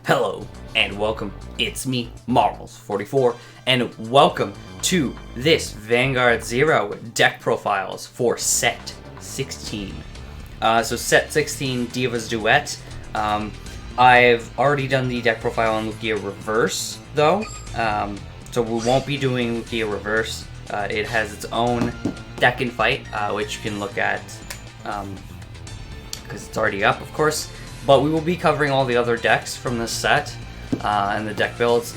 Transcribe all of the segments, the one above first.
Hello and welcome, it's me, Marls44, and welcome to this Vanguard 0 deck profiles for set 16. So set 16, Divas Duet. I've already done the deck profile on Lugia Reverse, though, so we won't be doing Lugia Reverse. It has its own deck and fight, which you can look at, because it's already up, of course. But we will be covering all the other decks from this set, and the deck builds.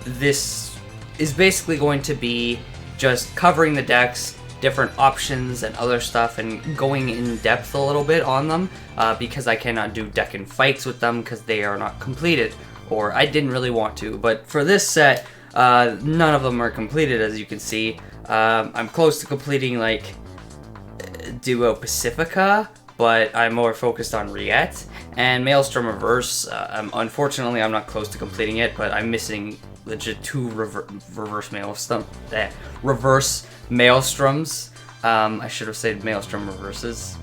This is basically going to be just covering the decks, different options and other stuff, and going in depth a little bit on them, because I cannot do deck and fights with them because they are not completed, or I didn't really want to. But for this set, none of them are completed, as you can see. I'm close to completing like Duo Pacifica, but I'm more focused on Riet and Maelstrom Reverse. Unfortunately, I'm not close to completing it, but I'm missing legit two reverse Maelstroms. I should have said Maelstrom Reverses,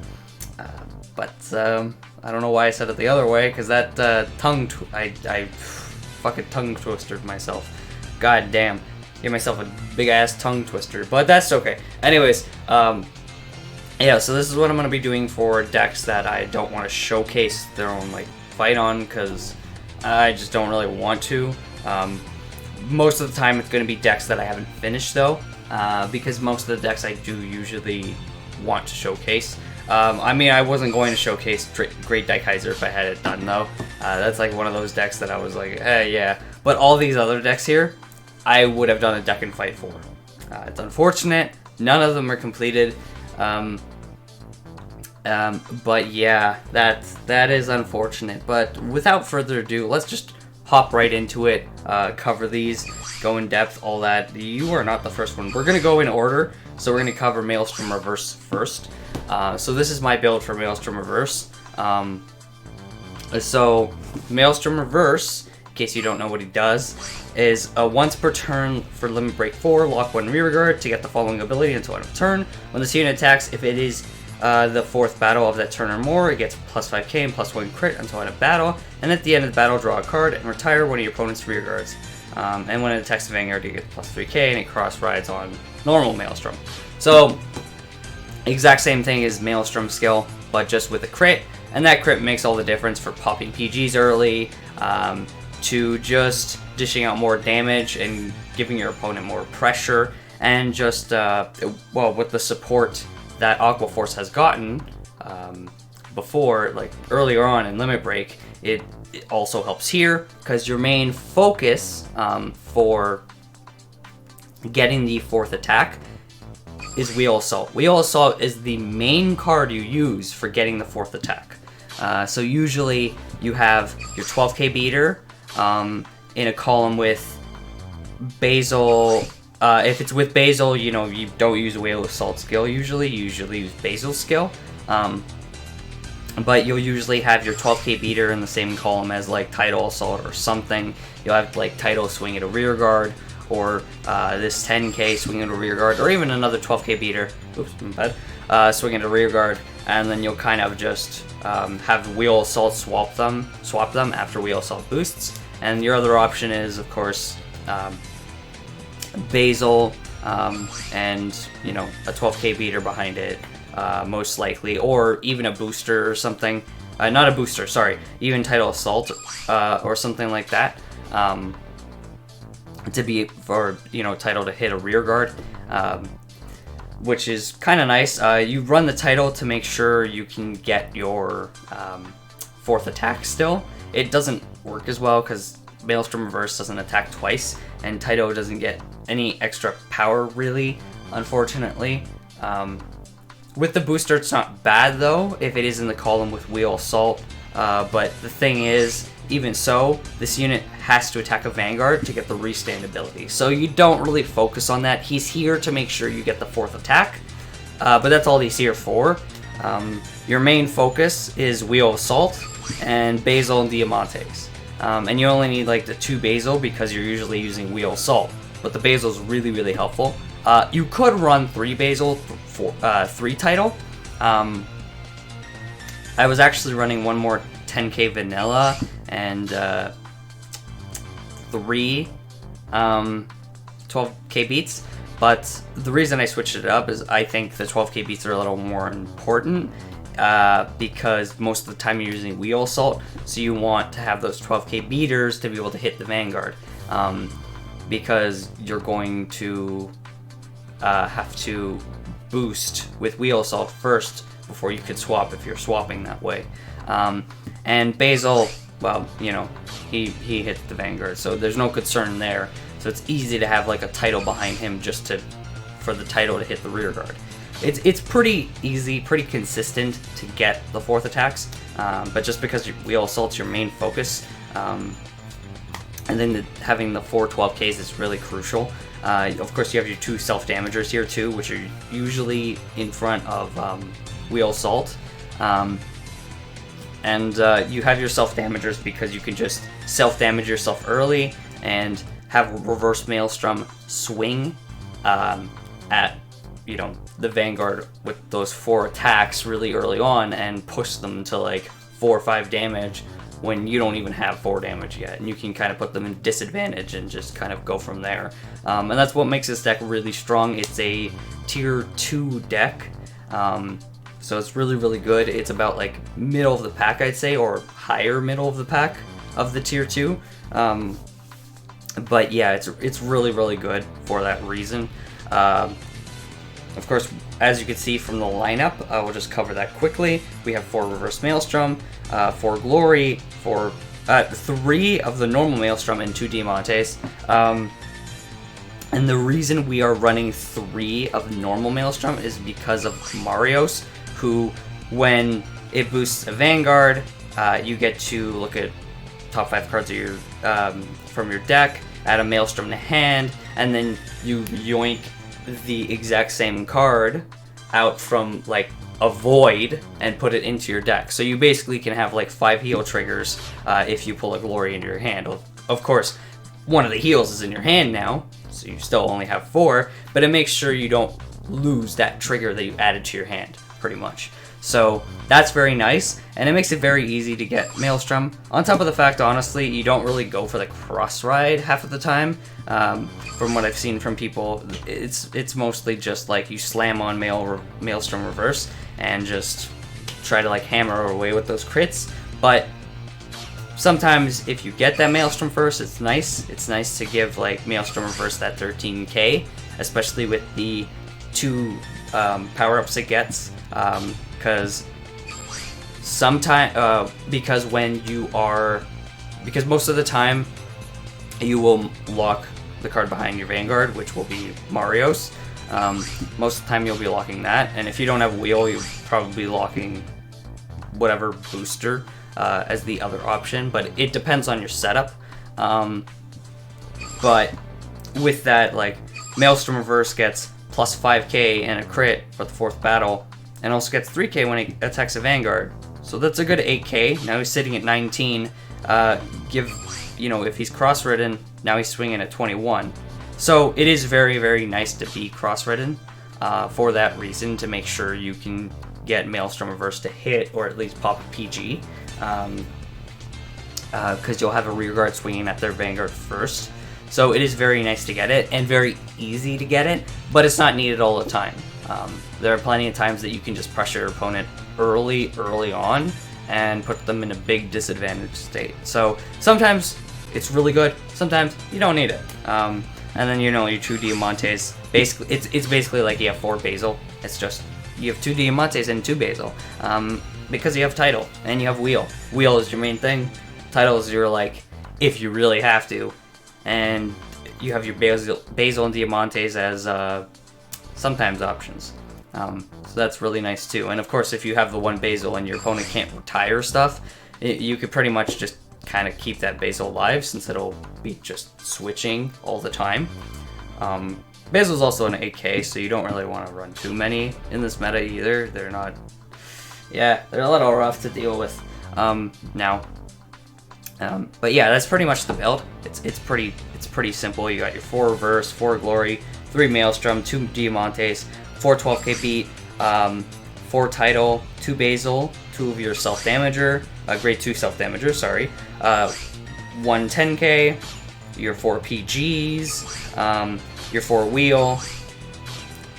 but I don't know why I said it the other way, because that I fucking tongue twisted myself. God damn, gave myself a big ass tongue twister, but that's okay. Anyways, yeah, so this is what I'm going to be doing for decks that I don't want to showcase their own like fight on, because I just don't really want to. Most of the time it's going to be decks that I haven't finished, though, because most of the decks I do usually want to showcase. I mean, I wasn't going to showcase Great Daikaiser if I had it done, though. That's like one of those decks that I was like, yeah. But all these other decks here, I would have done a deck and fight for. It's unfortunate. None of them are completed. But yeah, that is unfortunate. But without further ado, let's just hop right into it, cover these, go in depth, all that. You are not the first one. We're going to go in order, so we're going to cover Maelstrom Reverse first. So this is my build for Maelstrom Reverse. So Maelstrom Reverse, in case you don't know what he does, is once per turn for Limit Break 4, lock 1 Rearguard to get the following ability until end of turn. When this unit attacks, if it is the fourth battle of that turn or more, it gets plus 5k and plus 1 crit until end of battle, and at the end of the battle, draw a card and retire one of your opponent's rearguards. And when it attacks the Vanguard, you get plus 3k, and it cross rides on normal Maelstrom. So, exact same thing as Maelstrom skill, but just with a crit, and that crit makes all the difference for popping PGs early, to just dishing out more damage and giving your opponent more pressure, and just, well, with the support that Aqua Force has gotten before, like earlier on in Limit Break, it also helps here, because your main focus for getting the fourth attack is Wheel Assault. Wheel Assault is the main card you use for getting the fourth attack. So usually you have your 12k beater in a column with Basil. If it's with Basil, you know, you don't use Wheel Assault skill usually. You usually use Basil's skill. But you'll usually have your 12k beater in the same column as like Tidal Assault or something. You'll have like Tidal swing at a rear guard, or this 10k swing at a rear guard, or even another 12k beater. Oops, my bad. Swing at a rear guard, and then you'll kind of just have Wheel Assault swap them after Wheel Assault boosts. And your other option is, of course, Basil, and you know, a 12k beater behind it, most likely, or even a booster or something. Not a booster, sorry, even Tidal Assault, or something like that, to be for, you know, Tidal to hit a rear guard, which is kind of nice. You run the Tidal to make sure you can get your fourth attack still. It doesn't work as well because Maelstrom Reverse doesn't attack twice, and Tidal doesn't get any extra power, really, unfortunately. With the booster, it's not bad, though, if it is in the column with Wheel Assault. But the thing is, even so, this unit has to attack a Vanguard to get the restand ability. So you don't really focus on that. He's here to make sure you get the fourth attack, but that's all he's here for. Your main focus is Wheel Assault and Basil and Diamantes. And you only need like the 2 Basil because you're usually using Wheel Assault. But the Basil is really, really helpful. You could run 3 Basil for 3 Tidal. I was actually running one more 10k vanilla and 3 12k beats, but the reason I switched it up is I think the 12k beats are a little more important because most of the time you're using wheel assault, so you want to have those 12k beaters to be able to hit the Vanguard, because you're going to have to boost with wheel assault first before you could swap if you're swapping that way. And Basil, well, you know, he hits the Vanguard, so there's no concern there. So it's easy to have like a Tidal behind him just for the Tidal to hit the rear guard. It's pretty easy, pretty consistent to get the 4th attacks, but just because wheel assault's your main focus, and then having the 4 12Ks is really crucial. Of course, you have your 2 self-damagers here too, which are usually in front of wheel assault. And you have your self-damagers because you can just self-damage yourself early and have reverse Maelstrom swing at, you know, the Vanguard with those 4 attacks really early on and push them to like 4 or 5 damage when you don't even have 4 damage yet, and you can kind of put them in disadvantage and just kind of go from there. And that's what makes this deck really strong. It's a tier 2 deck, so it's really, really good. It's about like middle of the pack, I'd say, or higher middle of the pack of the tier 2. But yeah, it's really, really good for that reason. Of course, as you can see from the lineup, we'll just cover that quickly. We have 4 reverse Maelstrom, 4 Glory, 3 of the normal Maelstrom, and 2 Diamantes. And the reason we are running 3 of normal Maelstrom is because of Gregorios, who, when it boosts a Vanguard, you get to look at top 5 cards of your from your deck, add a Maelstrom to hand, and then you yoink the exact same card out from like a void and put it into your deck. So you basically can have like 5 heal triggers if you pull a Glory into your hand. Of course, one of the heals is in your hand now, so you still only have 4, but it makes sure you don't lose that trigger that you added to your hand, pretty much. So that's very nice, and it makes it very easy to get Maelstrom. On top of the fact, honestly, you don't really go for the cross ride half of the time. From what I've seen from people, it's mostly just like you slam on Maelstrom reverse and just try to like hammer away with those crits. But sometimes if you get that Maelstrom first, it's nice. It's nice to give like Maelstrom reverse that 13k, especially with the 2 power-ups it gets. Because most of the time you will lock the card behind your Vanguard, which will be Gregorios. Most of the time you'll be locking that, and if you don't have wheel, you'll probably be locking whatever booster as the other option, but it depends on your setup. But with that, like, Maelstrom reverse gets plus 5k and a crit for the 4th battle, and also gets 3k when it attacks a Vanguard. So that's a good 8k. Now he's sitting at 19. You know, if he's cross-ridden, now he's swinging at 21. So it is very, very nice to be cross-ridden for that reason, to make sure you can get Maelstrom reverse to hit, or at least pop a PG. Because you'll have a rear guard swinging at their Vanguard first. So it is very nice to get it, and very easy to get it, but it's not needed all the time. There are plenty of times that you can just pressure your opponent early on and put them in a big disadvantaged state. So sometimes it's really good, sometimes you don't need it. And then, you know, your 2 Diamantes, basically, it's basically like you have 4 Basil. It's just you have 2 Diamantes and 2 Basil, because you have Tidal and you have Wheel. Wheel is your main thing. Tidal is your, like, if you really have to, and you have your Basil and Diamantes as sometimes options. So that's really nice too. And of course, if you have the 1 Basil and your opponent can't retire stuff, you could pretty much just kind of keep that Basil alive, since it'll be just switching all the time. Basil's also an 8k, so you don't really want to run too many in this meta either. They're not... yeah, they're a little rough to deal with now. But yeah, that's pretty much the build. It's pretty simple. You got your 4 reverse, 4 glory, 3 maelstrom, 2 diamantes, 4 12k beat, 4 tidal, 2 basil, 2 of your self damager, grade 2 self damager, sorry, 1 10k, your 4 PGs, your 4 wheel,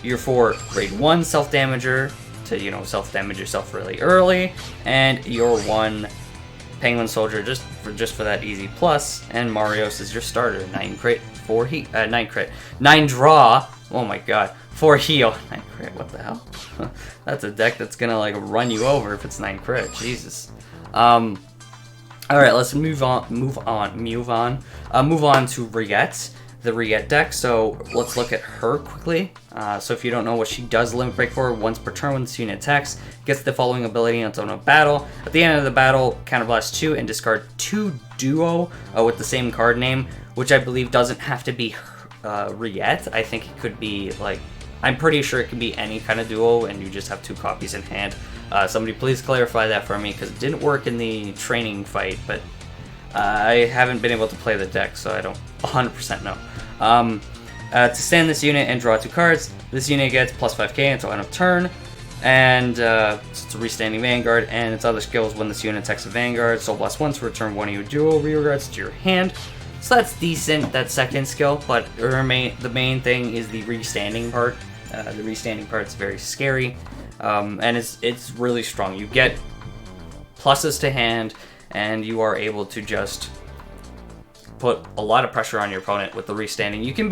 your 4 grade 1 self-damager to, you know, self-damage yourself really early, and your 1 penguin soldier just for that easy plus, and Marios is your starter. 9 crit, 4 heat, 9 draw. Oh my god, 4 heal, 9 crit. What the hell? That's a deck that's gonna like run you over if it's 9 crit. Jesus. All right, let's move on to Riet, the Riet deck. So let's look at her quickly. So if you don't know what she does, limit break for once per turn when this unit attacks, gets the following ability until no battle. At the end of the battle, counterblast 2 and discard 2 duo with the same card name, which I believe doesn't have to be Riet. I think it could be like, I'm pretty sure it could be any kind of duo, and you just have 2 copies in hand. Somebody please clarify that for me, because it didn't work in the training fight, but I haven't been able to play the deck, so I don't 100% know. To stand this unit and draw 2 cards, this unit gets plus 5k until end of turn, and it's a restanding Vanguard, and its other skills when this unit attacks a Vanguard, so plus 1 to return 1 of your duo rearguards to your hand. So that's decent, that second skill, but the main thing is the restanding part. The restanding part is very scary, and it's really strong. You get pluses to hand, and you are able to just put a lot of pressure on your opponent with the restanding. You can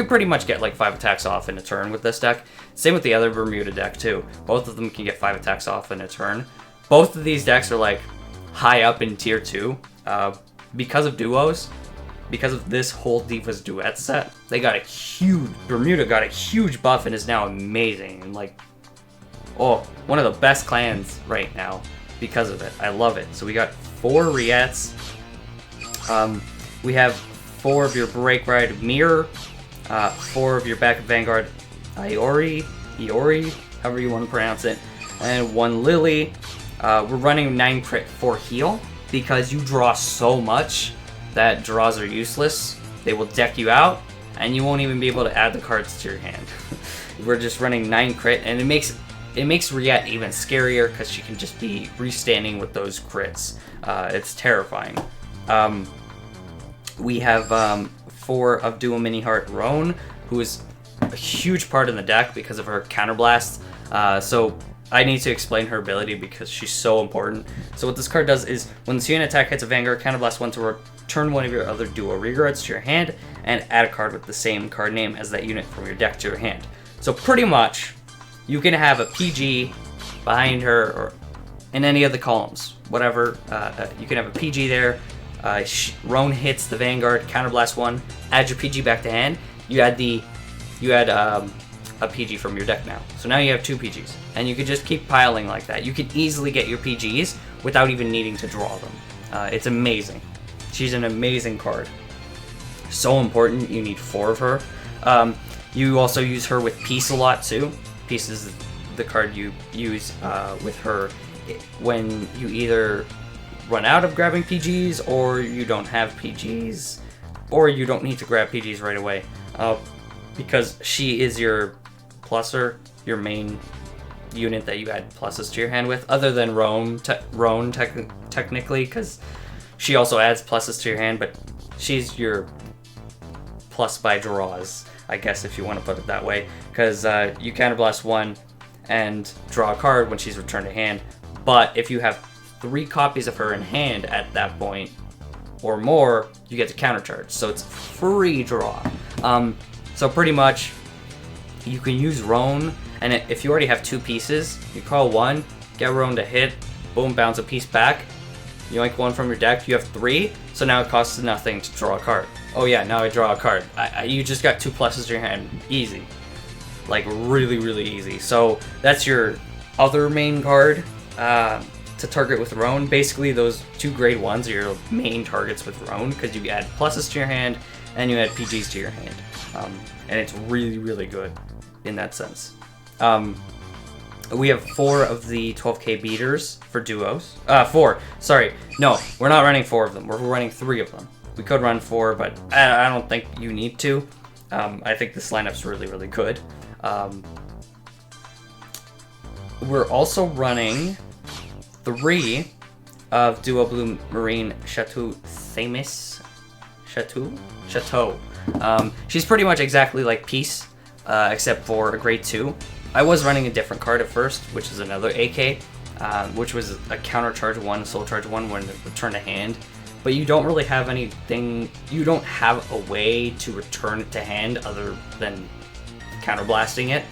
pretty much get like 5 attacks off in a turn with this deck. Same with the other Bermuda deck too. Both of them can get 5 attacks off in a turn. Both of these decks are like high up in tier 2 because of duos. Because of this whole Divas Duet set, Bermuda got a huge buff and is now amazing, and like, oh, one of the best clans right now because of it. I love it. So we got 4 Riets. We have 4 of your Break Ride Meer, 4 of your backup Vanguard Iori, however you want to pronounce it, and 1 Lily. We're running 9 crit 4 heal because you draw so much that draws are useless. They will deck you out, and you won't even be able to add the cards to your hand. We're just running 9 crit, and it makes Riet even scarier because she can just be restanding with those crits. It's terrifying. We have 4 of Duo Mini Heart Rhone, who is a huge part in the deck because of her counterblast. So I need to explain her ability because she's so important. So what this card does is, when this unit attack hits a Vanguard, counterblast 1 to return 1 of your other duo rearguards to your hand, and add a card with the same card name as that unit from your deck to your hand. So pretty much, you can have a PG behind her or in any of the columns, whatever. You can have a PG there. Rhone hits the Vanguard, counterblast 1, add your PG back to hand. You add a PG from your deck now. So now you have 2 PGs, and you can just keep piling like that. You can easily get your PGs without even needing to draw them. It's amazing. She's an amazing card. So important, you need 4 of her. You also use her with Peace a lot too. Peace is the card you use with her when you either run out of grabbing PGs, or you don't have PGs, or you don't need to grab PGs right away. Because she is your plusser, your main unit that you add pluses to your hand with, other than Rhone technically, because she also adds pluses to your hand, but she's your plus by draws, I guess, if you want to put it that way, because you counterblast 1 and draw a card when she's returned to hand, but if you have 3 copies of her in hand at that point, or more, you get to countercharge, so it's free draw. So pretty much, you can use Rhone, and if you already have 2 pieces, you call 1, get Rhone to hit, boom, bounce a piece back, you yank 1 from your deck, you have 3, so now it costs nothing to draw a card. Oh yeah, now I draw a card. You just got 2 pluses to your hand, easy. Like, really, really easy. So that's your other main card to target with Rhone. Basically, those 2 grade 1s are your main targets with Rhone, because you add pluses to your hand, and you add PGs to your hand. And it's really, really good in that sense. We have 4 of the 12k beaters for duos. 4, sorry. No, we're not running 4 of them. We're running 3 of them. We could run 4, but I don't think you need to. I think this lineup's really, really good. We're also running 3 of Duo Blue Marine Chateau Thamus. Chateau. She's pretty much exactly like Peace, except for a grade 2. I was running a different card at first, which is another AK, which was a counter charge 1, soul charge 1 when it returned to hand. But you don't really have anything, you don't have a way to return it to hand other than counterblasting it.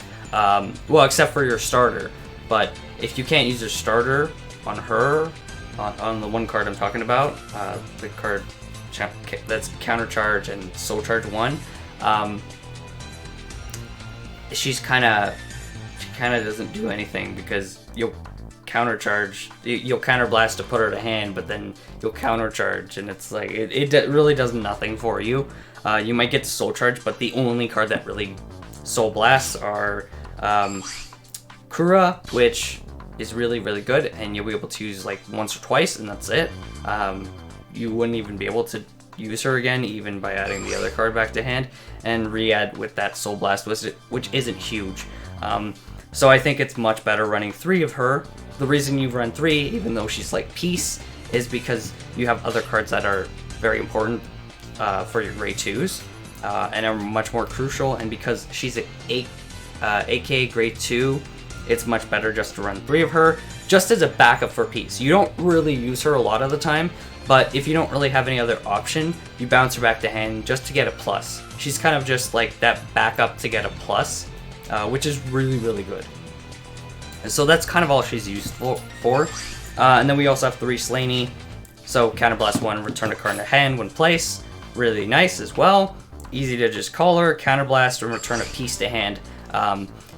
Well, except for your starter. But if you can't use your starter on her, on the one card I'm talking about, the card that's counter charge and soul charge 1, she kind of doesn't do anything because you'll counter charge, you'll counter blast to put her to hand, but then you'll counter charge, and it's like it really does nothing for you. You might get soul charge, but the only card that really soul blasts are Kura, which is really good, and you'll be able to use like once or twice, and that's it. You wouldn't even be able to use her again, even by adding the other card back to hand. And Riet with that soul blast, which isn't huge. So I think it's much better running 3 of her. The reason you run 3, even though she's like Peace, is because you have other cards that are very important for your grade 2s and are much more crucial. And because she's an AK grade 2, it's much better just to run 3 of her, just as a backup for Peace. You don't really use her a lot of the time, but if you don't really have any other option, you bounce her back to hand just to get a plus. She's kind of just like that backup to get a plus, which is really good. And so that's kind of all she's used for. And then we also have 3 Slaney. So Counterblast 1, return a card to hand when placed. Really nice as well. Easy to just call her, Counterblast, and return a piece to hand.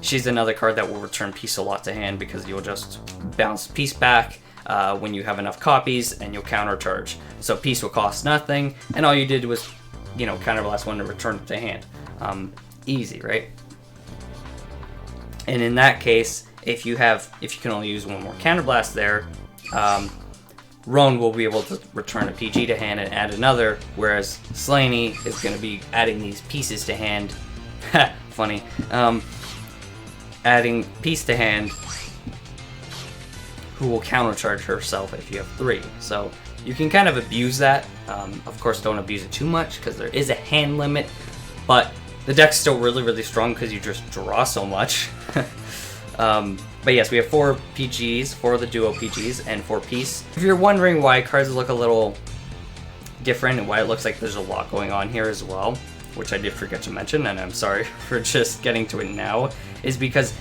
She's another card that will return Peace a lot to hand because you'll just bounce Peace back when you have enough copies, and you'll counter charge. So Peace will cost nothing, and all you did was, you know, Counterblast 1 to return it to hand. Easy, right? And in that case, if you can only use 1 more Counterblast there, Rhone will be able to return a PG to hand and add another, whereas Slaney is going to be adding these pieces to hand. Funny. Adding Peace to hand, who will countercharge herself if you have 3. So you can kind of abuse that. Of course, don't abuse it too much because there is a hand limit, but the deck's still really strong because you just draw so much. But yes, we have 4 PGs, 4 of the duo PGs, and 4 Peace. If you're wondering why cards look a little different and why it looks like there's a lot going on here as well, which I did forget to mention, and I'm sorry for just getting to it now, is because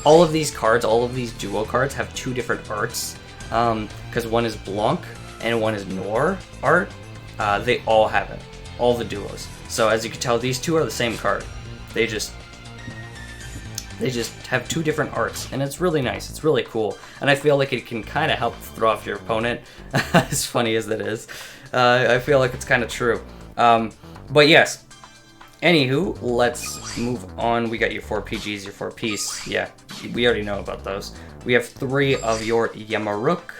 all of these cards, all of these duo cards have 2 different arts, because one is Blanc and one is Noir art. They all have it, all the duos. So as you can tell, these 2 are the same card. They just have 2 different arts, and it's really nice. It's really cool, and I feel like it can kind of help throw off your opponent, as funny as that is. I feel like it's kind of true. But yes, anywho, let's move on. We got your 4 PGs, your 4 Peace. Yeah, we already know about those. We have 3 of your Yamaruk.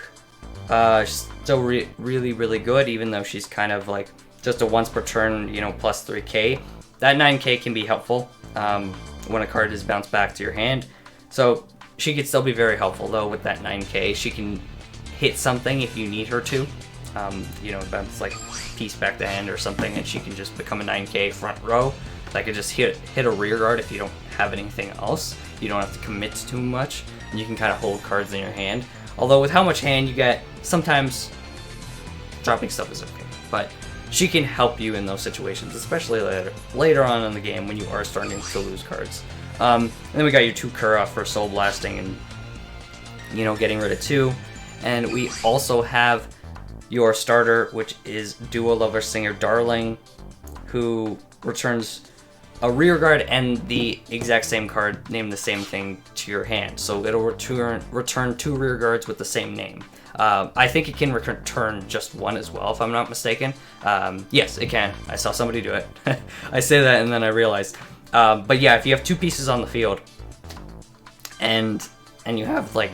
Still really good, even though she's kind of like just a once per turn, you know, plus 3k. That 9k can be helpful when a card is bounced back to your hand. So she could still be very helpful though with that 9k. She can hit something if you need her to. You know, bounce like Peace back to hand or something, and she can just become a 9k front row. That could just hit a rear guard if you don't have anything else. You don't have to commit too much, and you can kind of hold cards in your hand. Although with how much hand you get, sometimes dropping stuff is okay. But she can help you in those situations, especially later on in the game when you are starting to lose cards. And then we got your 2 Kura for soul blasting and, you know, getting rid of 2. And we also have your starter, which is Duo Lover Singer Darling, who returns a rear guard and the exact same card named the same thing to your hand. So it'll return 2 rear guards with the same name. I think it can return just 1 as well, if I'm not mistaken. Yes, it can. I saw somebody do it. I say that and then I realized. But yeah, if you have 2 pieces on the field and you have like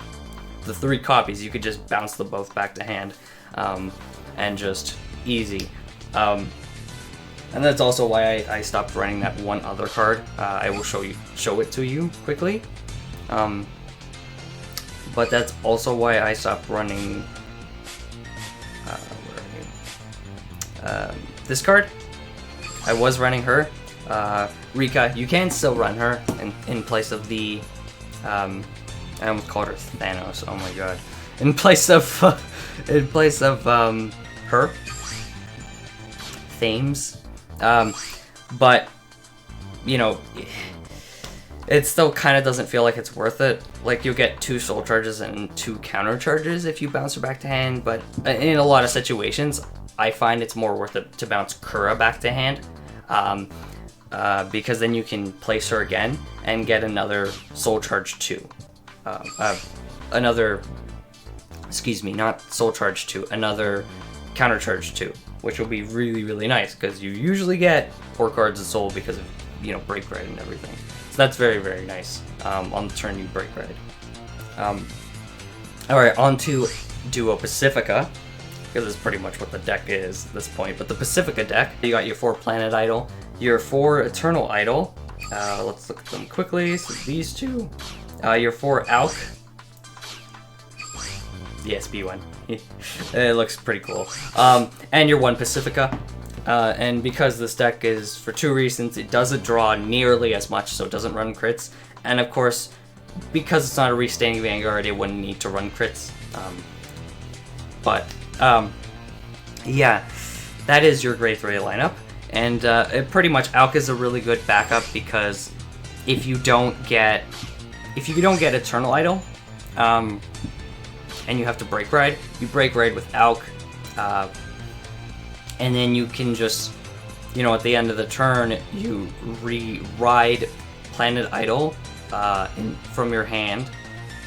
the 3 copies, you could just bounce them both back to hand, and just easy. And that's also why I stopped running that one other card. I will show it to you quickly. But that's also why I stopped running this card. I was running her. Rika, you can still run her in place of the, I almost called her Thanos, oh my god. In place of, her. Thames. But, you know, it still kind of doesn't feel like it's worth it. Like, you'll get 2 soul charges and 2 counter charges if you bounce her back to hand, but in a lot of situations, I find it's more worth it to bounce Kura back to hand, because then you can place her again and get another soul charge 2. Not soul charge 2, another counter charge 2, which will be really, really nice, because you usually get 4 cards of soul because of, you know, break ride and everything. So that's very, very nice on the turn you break ride. Alright, on to Duo Pacifica, because that's pretty much what the deck is at this point. But the Pacifica deck, you got your 4 Planet Idol, your 4 Eternal Idol. Let's look at them quickly. So these 2, your 4 Alk. The SB one. It looks pretty cool. And your 1 Pacifica. And because this deck is, for 2 reasons, it doesn't draw nearly as much, so it doesn't run crits. And of course, because it's not a restanding Vanguard, it wouldn't need to run crits. Yeah, that is your grade 3 lineup. And it pretty much, Alk is a really good backup, because if you don't get Eternal Idol, and you have to break ride, you break ride with Alk, and then you can just, you know, at the end of the turn, you re-ride Planet Idol from your hand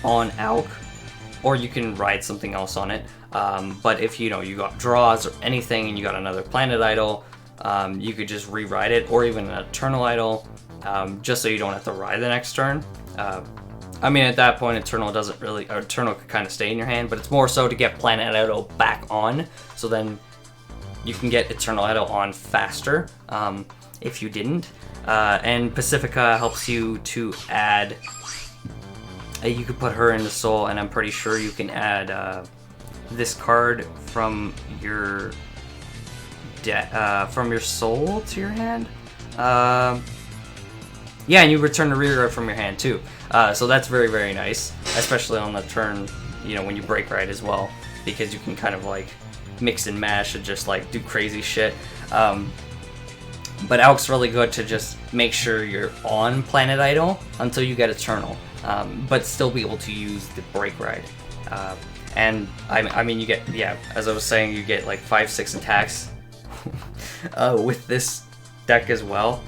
on Alk, or you can ride something else on it. But if, you know, you got draws or anything and you got another Planet Idol, you could just re-ride it, or even an Eternal Idol, just so you don't have to ride the next turn. I mean, at that point, Eternal could kind of stay in your hand, but it's more so to get Planet Idol back on, so then you can get Eternal Idol on faster, if you didn't. And Pacifica helps you to add, you could put her into Soul, and I'm pretty sure you can add this card from your Soul to your hand. Yeah, and you return the rear guard from your hand too. So that's very, very nice, especially on the turn, you know, when you break ride as well, because you can kind of like mix and mash and just like do crazy shit. But Alk's really good to just make sure you're on Planet Idol until you get Eternal, but still be able to use the break ride. And I mean, you get, yeah, as I was saying, you get like 5-6 attacks with this deck as well.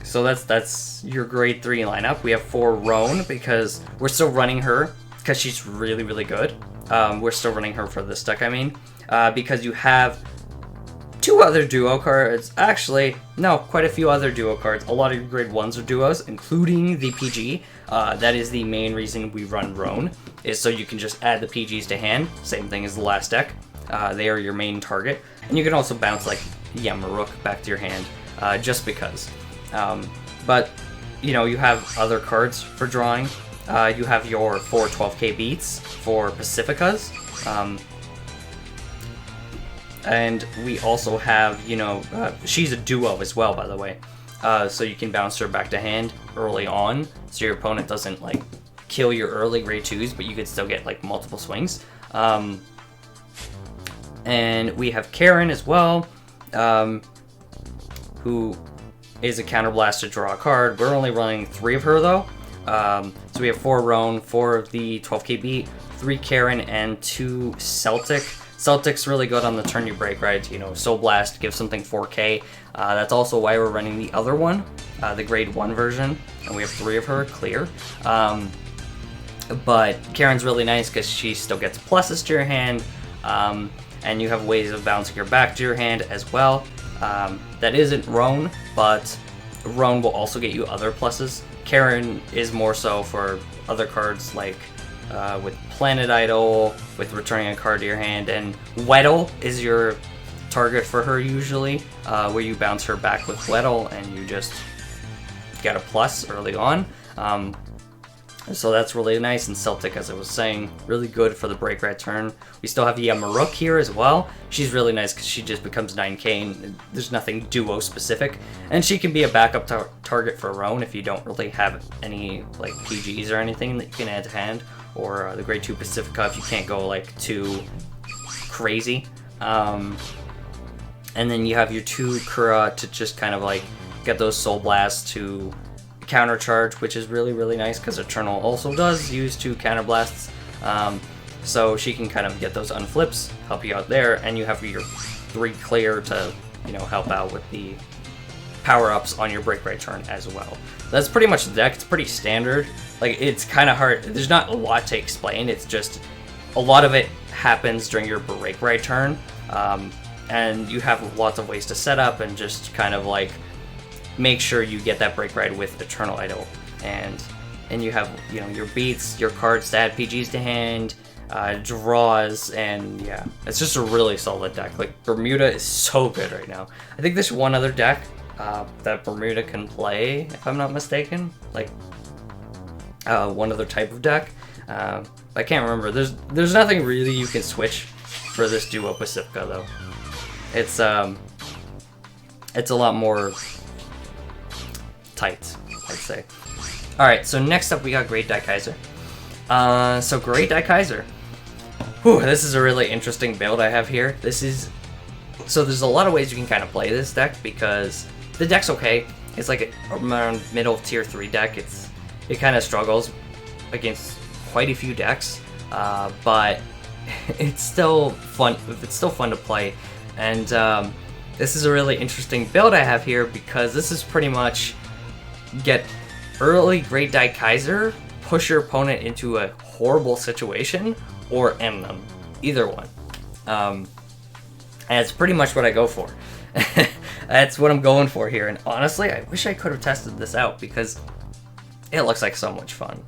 So that's your grade 3 lineup. We have 4 Rhone, because we're still running her because she's really, really good. We're still running her for this deck, I mean, because you have 2 other duo cards. Actually, no, quite a few other duo cards. A lot of your grade 1s are duos, including the PG. That is the main reason we run Rhone, is so you can just add the PGs to hand. Same thing as the last deck. They are your main target. And you can also bounce like Yamaruk back to your hand, just because. But, you know, you have other cards for drawing. You have your 4 12k beats for Pacificas. And we also have, you know, she's a duo as well, by the way. So you can bounce her back to hand early on, so your opponent doesn't, like, kill your early grade 2s, but you could still get, like, multiple swings. And we have Karen as well, who is a counterblast to draw a card. We're only running 3 of her, though. So we have 4 Rhone, 4 of the 12k beat, 3 Karen, and 2 Celtic. Celtic's really good on the turn you break ride, you know, Soul Blast, give something 4k. That's also why we're running the other one, the grade 1 version, and we have 3 of her, clear. But Karen's really nice because she still gets pluses to your hand, and you have ways of bouncing her back to your hand as well. That isn't Rhone, but Rhone will also get you other pluses. Karen is more so for other cards like with Planet Idol, with returning a card to your hand, and Weddle is your target for her usually, where you bounce her back with Weddle and you just get a plus early on. So that's really nice, and Celtic, as I was saying, really good for the break right turn. We still have Yamaruk here as well. She's really nice because she just becomes 9k, and there's nothing duo specific. And she can be a backup target for Rhone if you don't really have any like PGs or anything that you can add to hand, or the grade 2 Pacifica if you can't go like too crazy. And then you have your 2 Kura to just kind of like get those Soul Blasts to countercharge, which is really nice because Eternal also does use 2 counter blasts, so she can kind of get those unflips, help you out there, and you have your 3 clear to, you know, help out with the power-ups on your break right turn as well. That's pretty much the deck. It's pretty standard. Like, it's kind of hard. There's not a lot to explain. It's just a lot of it happens during your break right turn, and you have lots of ways to set up and just kind of like make sure you get that break ride with Eternal Idol, and you have, you know, your beats, your cards to add PGs to hand, draws, and yeah, it's just a really solid deck. Like, Bermuda is so good right now. I think there's one other deck that Bermuda can play, if I'm not mistaken, like one other type of deck. I can't remember. There's nothing really you can switch for this duo Pacifica though. It's a lot more tight, I'd say. Alright, so next up we got Great Daikaiser. So Great Daikaiser. Whew, this is a really interesting build I have here. So there's a lot of ways you can kind of play this deck, because the deck's okay. It's like around middle tier 3 deck. It kind of struggles against quite a few decks, but it's still fun. It's still fun to play, and this is a really interesting build I have here, because this is pretty much get early Great Daikaiser, push your opponent into a horrible situation, or end them. Either one. And it's pretty much what I go for. That's what I'm going for here. And honestly, I wish I could have tested this out, because it looks like so much fun.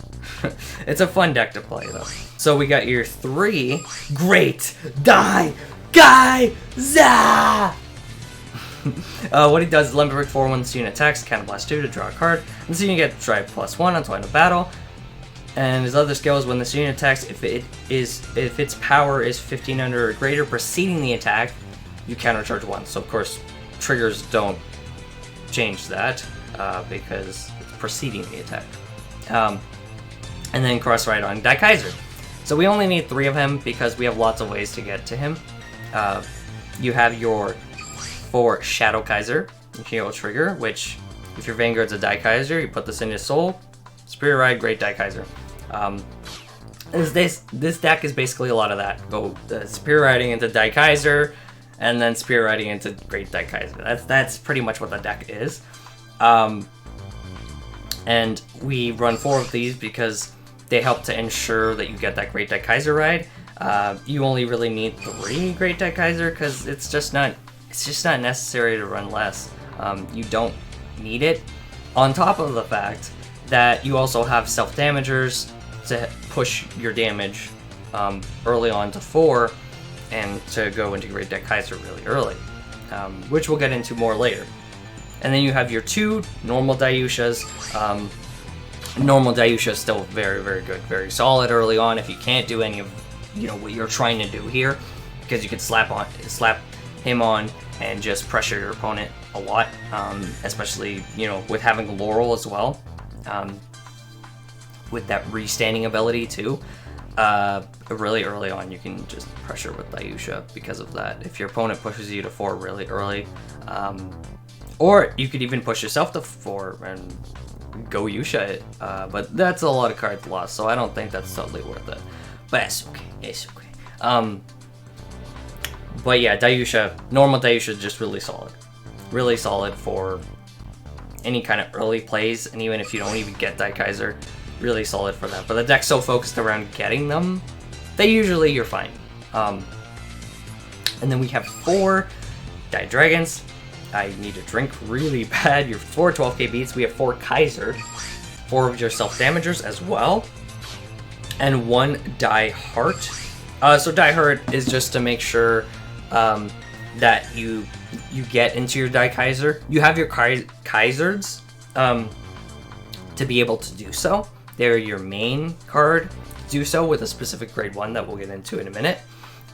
It's a fun deck to play, though. So we got your 3 Great Daikaiser! What he does is Limit Break 4 when this unit attacks, Counterblast 2 to draw a card. This unit gets Drive +1 until end of battle. And his other skill is when this unit attacks, if its power is 1500 or greater preceding the attack, you countercharge 1. So of course, triggers don't change that because it's preceding the attack. And then cross right on Daikaiser. So we only need 3 of him because we have lots of ways to get to him. You have your 4 Shadow Kaiser hero trigger, which if your Vanguard's a Daikaiser, you put this in his soul. Spirit Ride, Great Daikaiser. This deck is basically a lot of that. Go Spirit Riding into Daikaiser, and then Spirit Riding into Great Daikaiser. That's pretty much what the deck is. And we run 4 of these because they help to ensure that you get that Great Daikaiser ride. You only really need 3 Great Daikaiser because it's just not necessary to run less. You don't need it. On top of the fact that you also have self-damagers to push your damage early on to 4 and to go into Great Daikaiser really early, which we'll get into more later. And then you have your 2 normal Dayushas. Normal Dayusha is still very, very good, very solid early on if you can't do any of what you're trying to do here, because you can slap him on and just pressure your opponent a lot, especially with having Laurel as well, with that restanding ability too. Really early on you can just pressure with Dayusha because of that. If your opponent pushes you to 4 really early, or you could even push yourself to 4 and go Yusha it, but that's a lot of cards lost, so I don't think that's totally worth it. But it's okay, it's okay. But yeah, Dayusha, normal Dayusha is just really solid. Really solid for any kind of early plays, and even if you don't even get Daikaiser, really solid for that. But the deck's so focused around getting them, you're fine. And then we have 4 Dai Dragons. I need a drink really bad. Your 4 12k beats. We have 4 Kaiser, 4 of your self-damagers as well, and 1 Dai Heart. So Dai Heart is just to make sure that you get into your Daikaiser. You have your Kaisers to be able to do so, they're your main card. Do so with a specific grade 1 that we'll get into in a minute.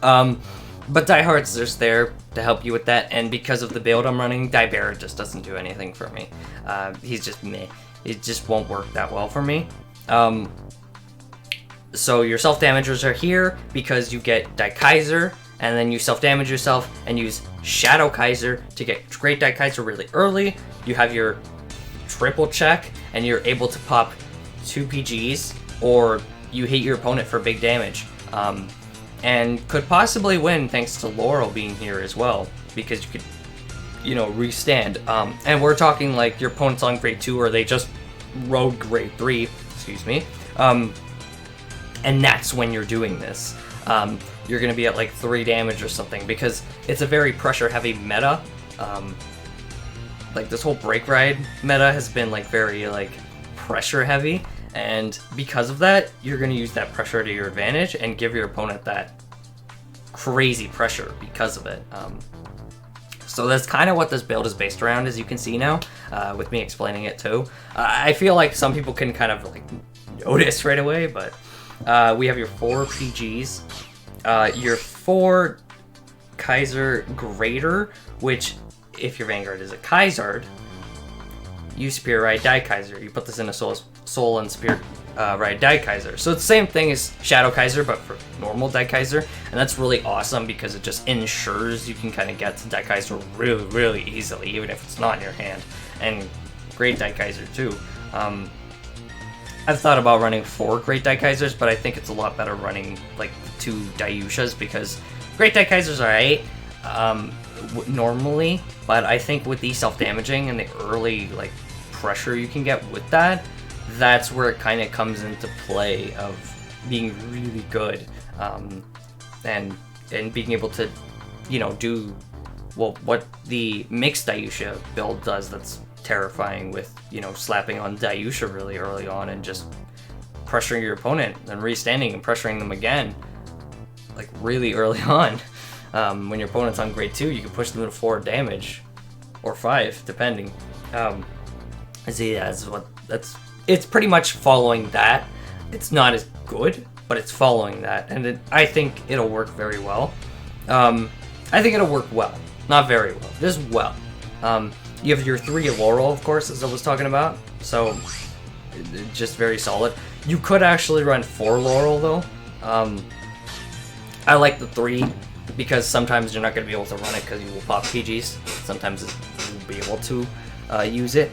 But Die Hard's just there to help you with that, and because of the build I'm running, Daikaiser just doesn't do anything for me. He's just meh. It just won't work that well for me. So your self-damagers are here because you get Daikaiser, and then you self-damage yourself and use Shadow Kaiser to get Great Daikaiser really early. You have your triple check, and you're able to pop 2 PGs, or you hit your opponent for big damage. And could possibly win thanks to Laurel being here as well, because you could, you know, restand. And we're talking like your opponent's on grade 2 or they just rode grade 3, excuse me. And that's when you're doing this. You're going to be at like 3 damage or something, because it's a very pressure heavy meta. Like this whole Break Ride meta has been like very like pressure heavy. And because of that, you're going to use that pressure to your advantage and give your opponent that crazy pressure because of it. So that's kind of what this build is based around, as you can see now, with me explaining it too. I feel like some people can kind of like notice right away, but we have your 4 PGs, your 4 Kaiser Greater, which if your Vanguard is a Kaiser, you Spear Ride Daikaiser. You put this in a Soul and Spear Ride Daikaiser. So it's the same thing as Shadow Kaiser, but for normal Daikaiser. And that's really awesome because it just ensures you can kind of get to Daikaiser really, really easily, even if it's not in your hand. And Great Daikaiser too. I've thought about running 4 Great Daikaisers, but I think it's a lot better running like 2 Daiushas, because Great Daikaisers are 8 normally, but I think with the self-damaging and the early like pressure you can get with that, that's where it kind of comes into play of being really good, and being able to, you know, do well what the mixed Daiusha build does. That's terrifying, with, you know, slapping on Daiusha really early on and just pressuring your opponent and restanding and pressuring them again like really early on. When your opponent's on grade 2, you can push them to 4 damage or 5 depending. So yeah, it's pretty much following that. It's not as good, but it's following that, and I think it'll work very well. I think it'll work well, not very well, just well. You have your 3 Laurel, of course, as I was talking about, so just very solid. You could actually run 4 Laurel though. I like the 3 because sometimes you're not going to be able to run it because you will pop PGs. Sometimes you'll be able to use it.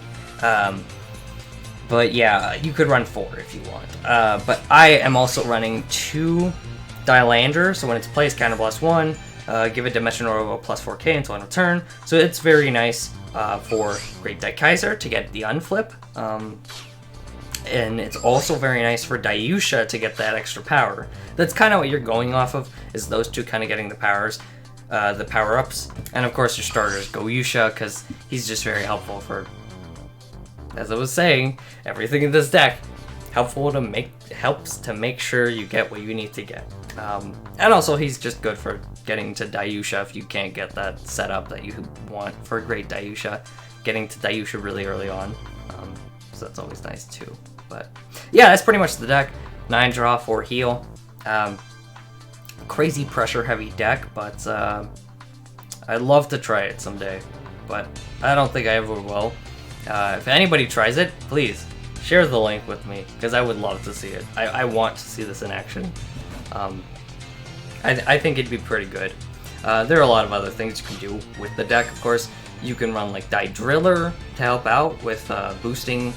But yeah, you could run 4 if you want. But I am also running 2 Dilander, so when it's placed, counter blast 1, give a Dimensional Robo plus 4k until end of turn. So it's very nice for Great Daikaiser to get the unflip. And it's also very nice for Daiusha to get that extra power. That's kind of what you're going off of, is those 2 kind of getting the powers, the power-ups. And of course your starter is Goyusha, because he's just very helpful for, as I was saying, everything in this deck. Helps to make sure you get what you need to get. And also he's just good for getting to Daiusha if you can't get that setup that you want for a Great Daiusha. Getting to Daiusha really early on. So that's always nice too. But yeah, that's pretty much the deck. 9 draw, 4 heal. Crazy pressure heavy deck, but I'd love to try it someday, but I don't think I ever will. If anybody tries it, please share the link with me, because I would love to see it. I want to see this in action. I think it'd be pretty good. There are a lot of other things you can do with the deck, of course. You can run like Die Driller to help out with boosting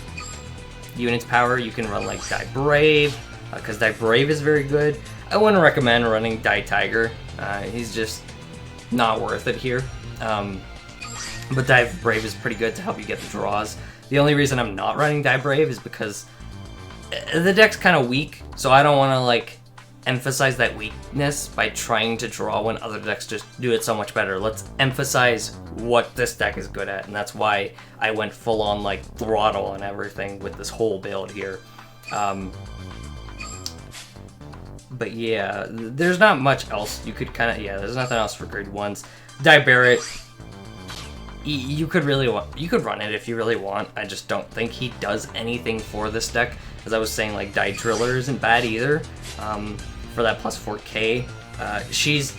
units power. You can run like Die Brave, because Die Brave is very good. I wouldn't recommend running Die Tiger. He's just not worth it here. But Die Brave is pretty good to help you get the draws. The only reason I'm not running Die Brave is because the deck's kind of weak, so I don't want to like emphasize that weakness by trying to draw when other decks just do it so much better. Let's emphasize what this deck is good at, and that's why I went full on like throttle and everything with this whole build here. But yeah, there's not much else you could kind of, there's nothing else for grade 1s. Die Barrett, you could run it if you really want. I just don't think he does anything for this deck. As I was saying, like Die Driller isn't bad either. For that plus 4K, she's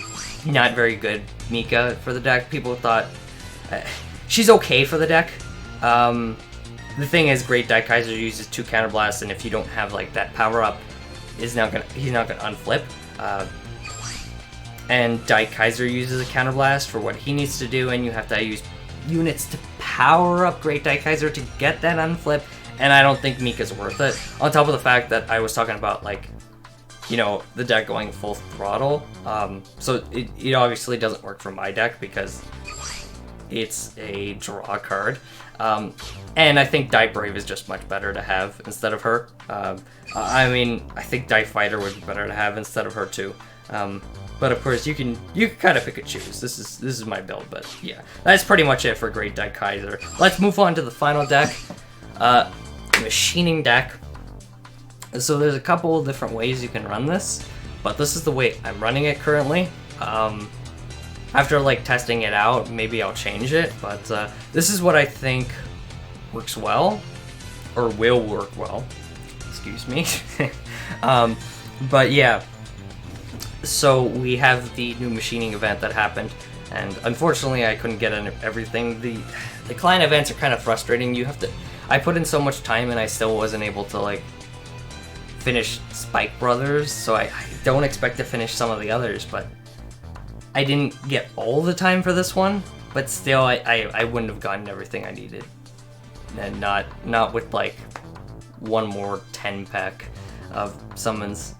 not very good. Mika for the deck. People thought she's okay for the deck. The thing is, Great Daikaiser uses 2 counterblasts, and if you don't have like that power up, he's not gonna unflip. And Daikaiser uses a counterblast for what he needs to do, and you have to use units to power up Great Daikaiser to get that unflip. And I don't think Mika's worth it. On top of the fact that I was talking about, like, you know, the deck going full throttle. So it obviously doesn't work for my deck because it's a draw card. And I think Die Brave is just much better to have instead of her. I mean, I think Die Fighter would be better to have instead of her too. But of course, you can kind of pick and choose. This is my build, but yeah, that's pretty much it for Great Daikaiser. Let's move on to the final deck, Machining Deck. So there's a couple different ways you can run this, but this is the way I'm running it currently. After like testing it out, maybe I'll change it, but this is what I think works well, or will work well. Excuse me. But yeah, so we have the new machining event that happened, and unfortunately I couldn't get everything. The client events are kind of frustrating. I put in so much time and I still wasn't able to like finish Spike Brothers, so I don't expect to finish some of the others, but I didn't get all the time for this one, but still I wouldn't have gotten everything I needed. And not with like one more 10 pack of summons.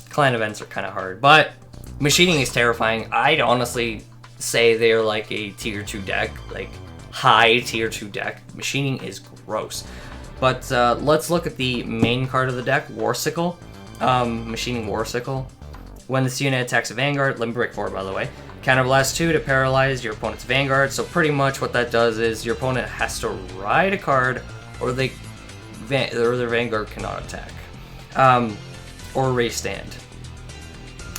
Client events are kind of hard, but machining is terrifying. I'd honestly say they're like a tier 2 deck, like high tier 2 deck. Machining is gross. But let's look at the main card of the deck, Warsickle. Machining Warsickle. When this unit attacks a Vanguard, Limit Break 4 by the way, Counterblast 2 to paralyze your opponent's Vanguard. So pretty much what that does is your opponent has to ride a card, or their Vanguard cannot attack. Or raise stand.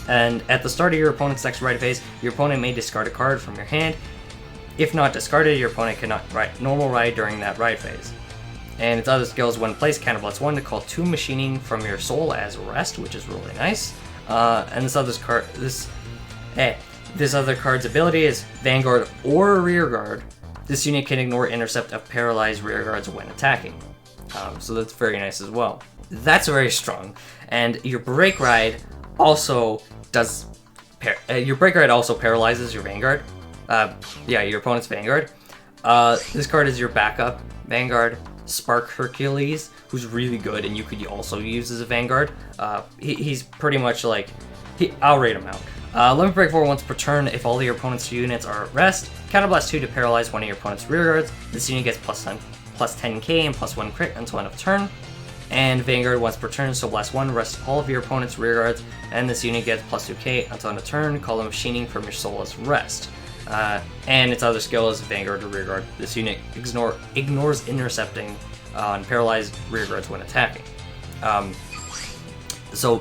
And at the start of your opponent's next ride phase, your opponent may discard a card from your hand. If not discarded, your opponent cannot normal ride during that ride phase. And its other skills, when placed, Counterblast 1 to call 2 machining from your soul as rest, which is really nice. And this other card's ability is Vanguard or Rearguard. This unit can ignore intercept of paralyzed rearguards when attacking. So that's very nice as well. That's very strong. And your Break Ride also does. Your Break Ride also paralyzes your Vanguard. Your opponent's Vanguard. This card is your backup Vanguard. Spark Hercules, who's really good, and you could also use as a Vanguard. He's pretty much like, I'll rate him out. Limit Break 4 once per turn if all of your opponent's units are at rest. Counterblast 2 to paralyze one of your opponent's rearguards. This unit gets plus 10k and plus 1 crit until end of turn. And Vanguard once per turn, so blast 1, rest all of your opponent's rearguards, and this unit gets plus 2k until end of turn. Call the machining from your soul as rest. And its other skill is Vanguard or Rearguard. This unit ignores intercepting on paralyzed rearguards when attacking. So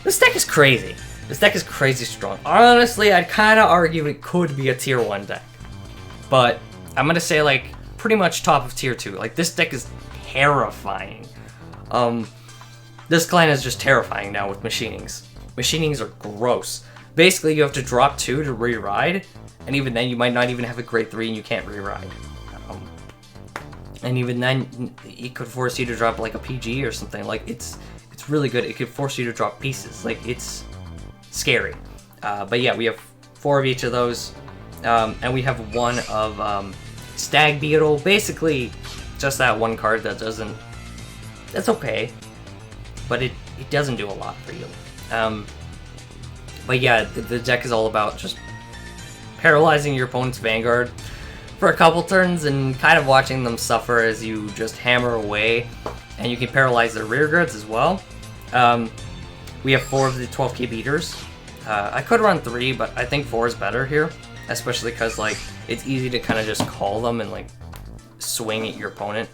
this deck is crazy. This deck is crazy strong. Honestly, I'd kind of argue it could be a tier 1 deck, but I'm gonna say like pretty much top of tier 2. Like this deck is terrifying. This client is just terrifying now with machinings. Machinings are gross. Basically, you have to drop 2 to re-ride, and even then you might not even have a grade 3 and you can't re-ride. And even then, it could force you to drop like a PG or something. Like, it's really good. It could force you to drop pieces. Like, it's scary. But yeah, we have 4 of each of those. And we have 1 of Stag Beetle. Basically, just that 1 card that doesn't... That's okay. But it doesn't do a lot for you. But yeah, the deck is all about just paralyzing your opponent's Vanguard for a couple turns and kind of watching them suffer as you just hammer away. And you can paralyze their rearguards as well. We have 4 of the 12k beaters. I could run 3, but I think 4 is better here. Especially because like it's easy to kind of just call them and like swing at your opponent.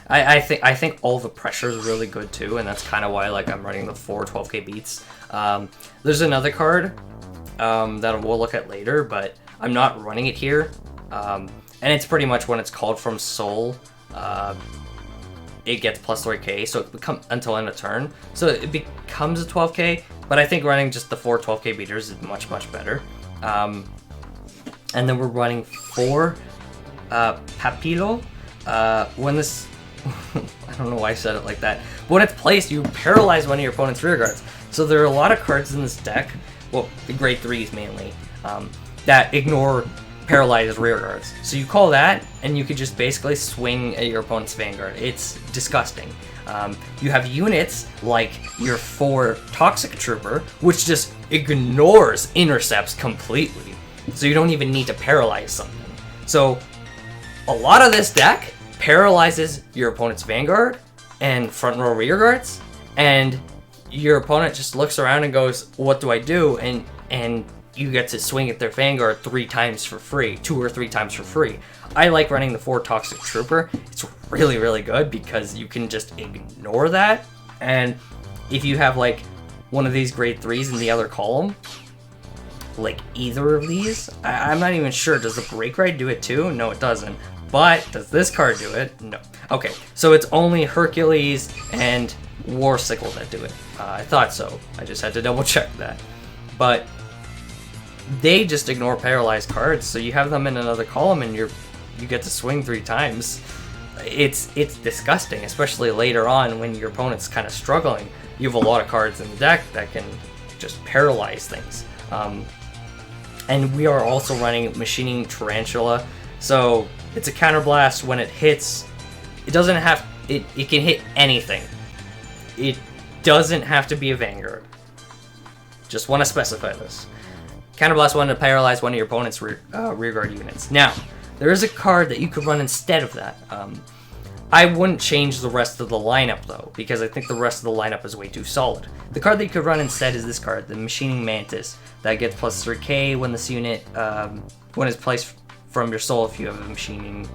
I think all the pressure is really good too, and that's kind of why like I'm running the 4 12k beats. There's another card that we'll look at later, but I'm not running it here. And it's pretty much when it's called from Soul, it gets plus 3k, so it becomes until end of turn. So it becomes a 12k, but I think running just the 4 12k beaters is much, much better. And then we're running 4 Papilo. When this... I don't know why I said it like that. But when it's placed, you paralyze one of your opponent's rear guards. So there are a lot of cards in this deck, well, the grade 3s mainly, that ignore paralyzed rear guards. So you call that, and you could just basically swing at your opponent's Vanguard. It's disgusting. You have units like your 4 Toxic Trooper, which just ignores intercepts completely. So you don't even need to paralyze something. So a lot of this deck paralyzes your opponent's Vanguard and front row rear guards, and your opponent just looks around and goes, what do I do? And you get to swing at their Vanguard 3 times for free, 2 or 3 times for free. I like running the 4 Toxic Trooper. It's really, really good because you can just ignore that. And if you have like one of these grade 3s in the other column, like either of these, I'm not even sure. Does the Break Ride do it too? No, it doesn't. But does this card do it? No. Okay, so it's only Hercules and Warsickle that do it. I thought so. I just had to double check that. But they just ignore paralyzed cards, so you have them in another column and you get to swing 3 times. It's disgusting, especially later on when your opponent's kind of struggling. You have a lot of cards in the deck that can just paralyze things. And we are also running Machining Tarantula, so it's a counterblast. When it hits, it doesn't have it can hit anything. It doesn't have to be a Vanguard. Just want to specify this. Counterblast 1 to paralyze one of your opponent's rearguard units. Now, there is a card that you could run instead of that. I wouldn't change the rest of the lineup though, because I think the rest of the lineup is way too solid. The card that you could run instead is this card, the Machining Mantis, that gets plus 3k when this unit, when it's placed from your soul if you have a machining,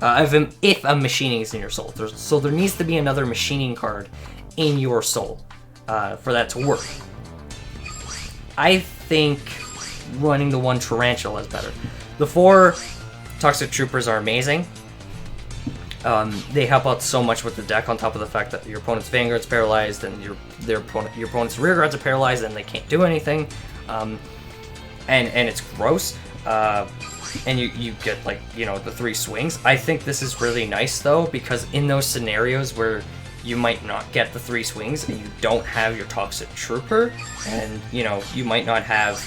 if a machining is in your soul. So there needs to be another machining card in your soul for that to work. I think running the 1 Tarantula is better. The 4 Toxic Troopers are amazing. They help out so much with the deck, on top of the fact that your opponent's Vanguard's paralyzed and your opponent's rear guards are paralyzed and they can't do anything. And it's gross. And you get, like, you know, the 3 swings. I think this is really nice though, because in those scenarios where you might not get the 3 swings and you don't have your Toxic Trooper, and you know, you might not have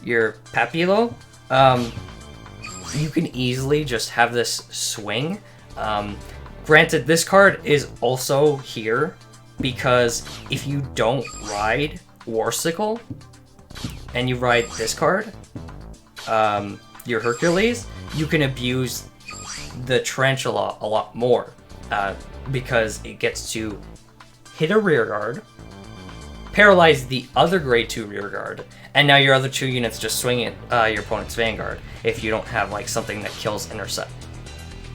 your Papilo, you can easily just have this swing. Granted, this card is also here because if you don't ride Warsickle and you ride this card, your Hercules, you can abuse the Tarantula a lot more because it gets to hit a rear guard, paralyze the other grade 2 rear guard, and now your other 2 units just swing at your opponent's Vanguard if you don't have like something that kills intercept.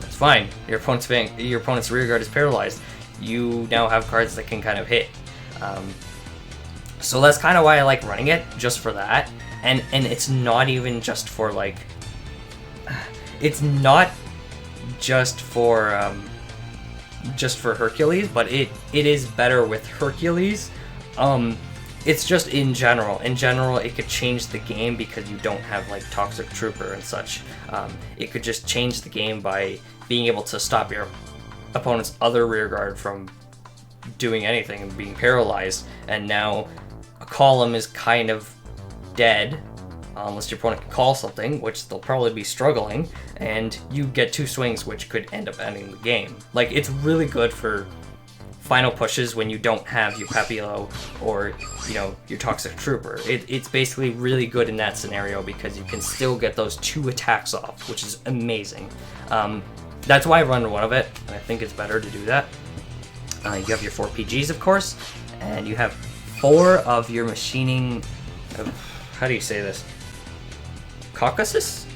That's fine. Your opponent's rear guard is paralyzed. You now have cards that can kind of hit. So that's kind of why I like running it, just for that. And it's not even just for like, it's not just for Hercules, but it is better with Hercules. It's just in general. In general, it could change the game because you don't have like Toxic Trooper and such. It could just change the game by being able to stop your opponent's other rear guard from doing anything and being paralyzed. And now a column is kind of dead, unless your opponent can call something, which they'll probably be struggling, and you get 2 swings, which could end up ending the game. Like, it's really good for final pushes when you don't have your Papilo or, you know, your Toxic Trooper. It's basically really good in that scenario because you can still get those 2 attacks off, which is amazing. That's why I run 1 of it, and I think it's better to do that. You have your 4 PGs, of course, and you have 4 of your machining... how do you say this? Caucasus?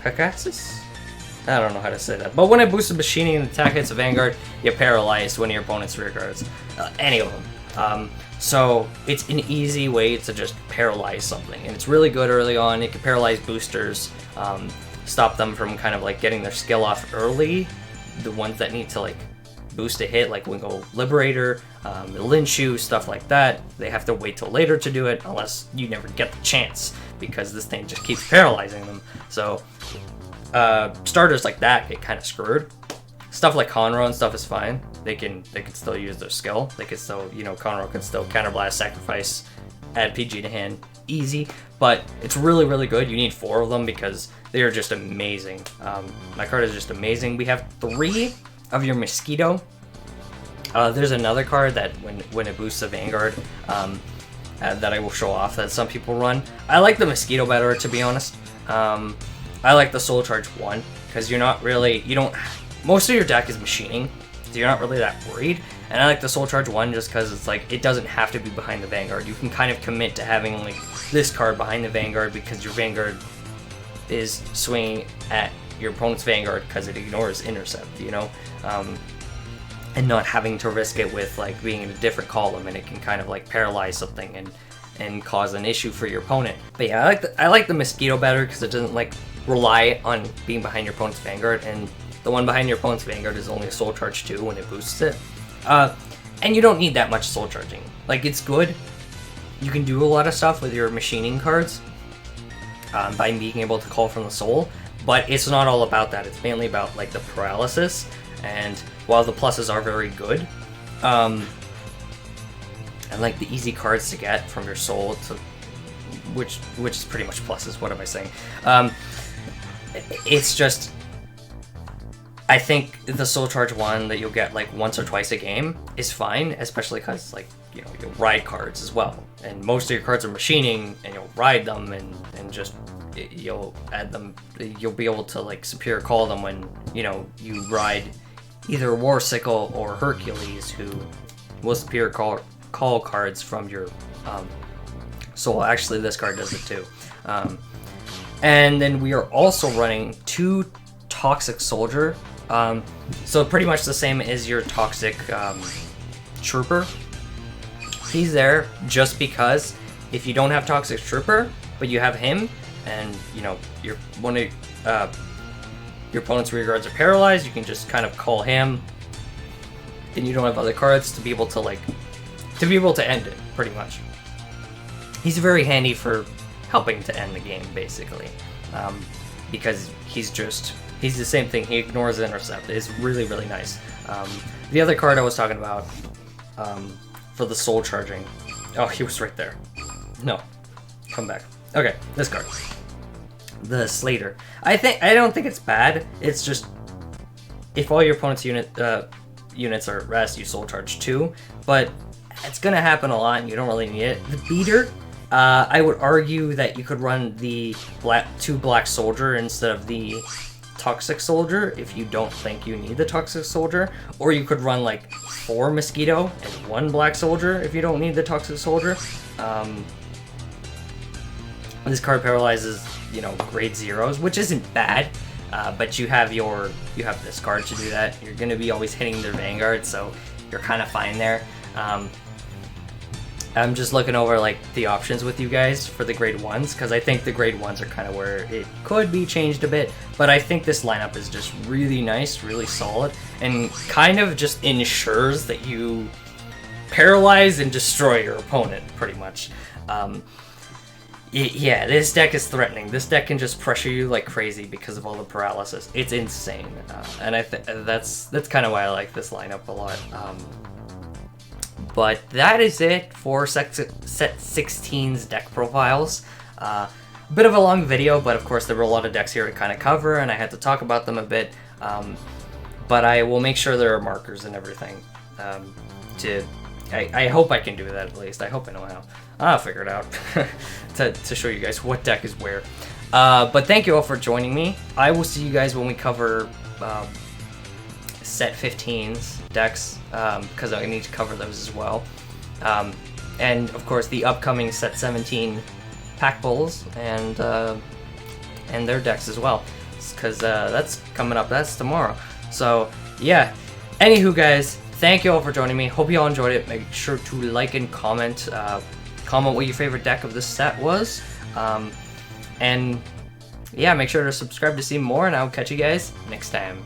Caucasus? I don't know how to say that. But when I boost the machining and attack hits a Vanguard, you paralyze one of your opponent's rear guards. Any of them. So it's an easy way to just paralyze something, and it's really good early on. It can paralyze boosters, stop them from kind of like getting their skill off early. The ones that need to like boost a hit, like Wingo Liberator, Linshu, stuff like that, they have to wait till later to do it, unless you never get the chance, because this thing just keeps paralyzing them. So starters like that get kind of screwed. Stuff like Conroe and stuff is fine. They can still use their skill. They can still, you know, Conroe can still counterblast, sacrifice, add PG to hand, easy. But it's really, really good. You need 4 of them because they are just amazing. My card is just amazing. We have 3 of your Mosquito. There's another card that when it boosts a Vanguard that I will show off that some people run. I like the Mosquito better, to be honest. I like the Soul Charge 1 because most of your deck is machining, so you're not really that worried. And I like the Soul Charge 1 just because it's like, it doesn't have to be behind the Vanguard. You can kind of commit to having like this card behind the Vanguard because your Vanguard is swinging at your opponent's Vanguard because it ignores Intercept, you know? And not having to risk it with like being in a different column, and it can kind of like paralyze something and cause an issue for your opponent. But yeah, I like the Mosquito better because it doesn't like rely on being behind your opponent's Vanguard, and the one behind your opponent's Vanguard is only a Soul Charge 2 when it boosts it. And you don't need that much Soul Charging. Like, it's good. You can do a lot of stuff with your machining cards by being able to call from the Soul, but it's not all about that. It's mainly about like the paralysis, and while the pluses are very good, and like the easy cards to get from your Soul, to which is pretty much pluses. What am I saying? It's just, I think the Soul Charge 1 that you'll get like once or twice a game is fine, especially because like, you know, you'll ride cards as well, and most of your cards are machining, and you'll ride them and just you'll add them. You'll be able to like superior call them when, you know, you ride either Warsickle or Hercules, who will superior call cards from your Soul. Actually, this card does it too. And then we are also running 2 Toxic Soldier. So pretty much the same as your Toxic Trooper. He's there just because if you don't have Toxic Trooper, but you have him, and you know your opponent's rear guards are paralyzed, you can just kind of call him, and you don't have other cards to be able to end it. Pretty much, he's very handy for helping to end the game, basically, because he's the same thing. He ignores the Intercept. It's really, really nice. The other card I was talking about for the Soul Charging. Oh, he was right there. No, come back. Okay, this card, the Slater. I don't think it's bad. It's just if all your opponent's units are at rest, you Soul Charge 2, but it's gonna happen a lot, and you don't really need it. The Beater. I would argue that you could run the 2 Black Soldier instead of the Toxic Soldier if you don't think you need the Toxic Soldier, or you could run like 4 Mosquito and 1 Black Soldier if you don't need the Toxic Soldier. This card paralyzes, you know, grade 0s, which isn't bad, but you have this card to do that. You're going to be always hitting their Vanguard, so you're kind of fine there. I'm just looking over like the options with you guys for the grade 1s, because I think the grade 1s are kind of where it could be changed a bit, but I think this lineup is just really nice, really solid, and kind of just ensures that you paralyze and destroy your opponent, pretty much. Yeah, this deck is threatening. This deck can just pressure you like crazy because of all the paralysis. It's insane, and that's kind of why I like this lineup a lot. But that is it for set 16's deck profiles. Bit of a long video, but of course there were a lot of decks here to kind of cover, and I had to talk about them a bit. But I will make sure there are markers and everything. I hope I can do that at least. I hope I know how. I'll figure it out to show you guys what deck is where. But thank you all for joining me. I will see you guys when we cover set 15's decks, because I need to cover those as well. And of course the upcoming set 17 pack bowls and their decks as well, because that's coming up. That's tomorrow. So yeah. Anywho, guys, thank you all for joining me. Hope you all enjoyed it. Make sure to like and comment. Comment what your favorite deck of this set was. And yeah, make sure to subscribe to see more, and I'll catch you guys next time.